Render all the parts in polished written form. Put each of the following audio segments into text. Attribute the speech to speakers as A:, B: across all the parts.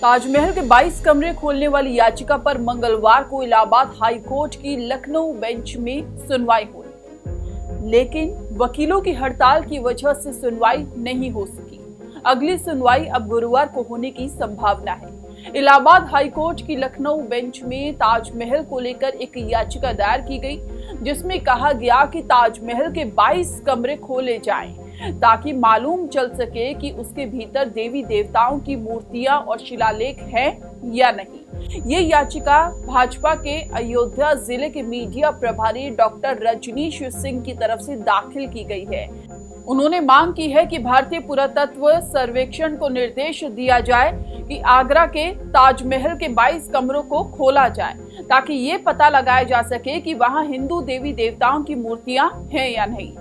A: ताजमहल के 22 कमरे खोलने वाली याचिका पर मंगलवार को इलाहाबाद हाई कोर्ट की लखनऊ बेंच में सुनवाई हुई, लेकिन वकीलों की हड़ताल की वजह से सुनवाई नहीं हो सकी। अगली सुनवाई अब गुरुवार को होने की संभावना है। इलाहाबाद हाई कोर्ट की लखनऊ बेंच में ताजमहल को लेकर एक याचिका दायर की गई, जिसमें कहा गया कि ताजमहल के 22 कमरे खोले जाएं ताकि मालूम चल सके कि उसके भीतर देवी देवताओं की मूर्तियां और शिलालेख हैं या नहीं। ये याचिका भाजपा के अयोध्या जिले के मीडिया प्रभारी डॉक्टर रजनीश सिंह की तरफ से दाखिल की गई है। उन्होंने मांग की है कि भारतीय पुरातत्व सर्वेक्षण को निर्देश दिया जाए कि आगरा के ताजमहल के 22 कमरों को खोला जाए ताकि ये पता लगाया जा सके कि वहां हिंदू देवी देवताओं की मूर्तियां हैं या नहीं।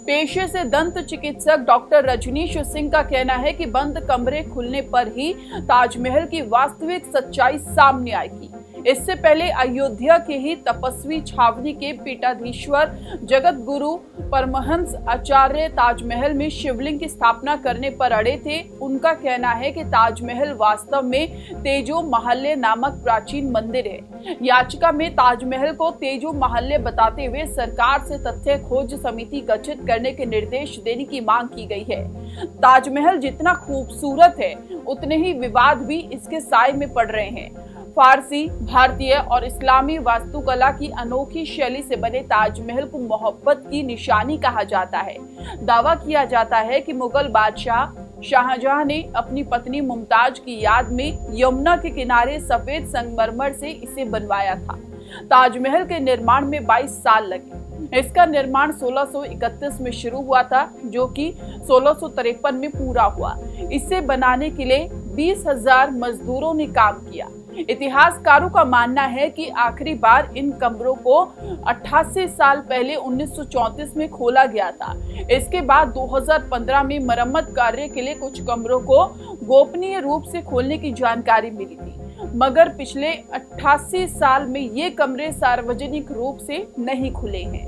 A: पेशे से दंत चिकित्सक डॉक्टर रजनीश सिंह का कहना है कि बंद कमरे खुलने पर ही ताजमहल की वास्तविक सच्चाई सामने आएगी। इससे पहले अयोध्या के ही तपस्वी छावनी के पीठाधीश्वर जगत गुरु परमहंस आचार्य ताजमहल में शिवलिंग की स्थापना करने पर अड़े थे। उनका कहना है कि ताजमहल वास्तव में तेजो महल्य नामक प्राचीन मंदिर है। याचिका में ताजमहल को तेजो महल्य बताते हुए सरकार से तथ्य खोज समिति गठित करने के निर्देश देने की मांग की गई है। ताजमहल जितना खूबसूरत है, उतने ही विवाद भी इसके साए में पड़ रहे हैं। फारसी, भारतीय और इस्लामी वास्तुकला की अनोखी शैली से बने ताजमहल को मोहब्बत की निशानी कहा जाता है। दावा किया जाता है कि मुगल बादशाह शाहजहां ने अपनी पत्नी मुमताज की याद में यमुना के किनारे सफेद संगमरमर से इसे बनवाया था। ताजमहल के निर्माण में 22 साल लगे। इसका निर्माण 1631 में शुरू हुआ था, जो कि 1653 में पूरा हुआ। इसे बनाने के लिए 20,000 मजदूरों ने काम किया। इतिहासकारों का मानना है कि आखिरी बार इन कमरों को 88 साल पहले 1934 में खोला गया था। इसके बाद 2015 में मरम्मत कार्य के लिए कुछ कमरों को गोपनीय रूप से खोलने की जानकारी मिली थी, मगर पिछले 88 साल में ये कमरे सार्वजनिक रूप से नहीं खुले हैं।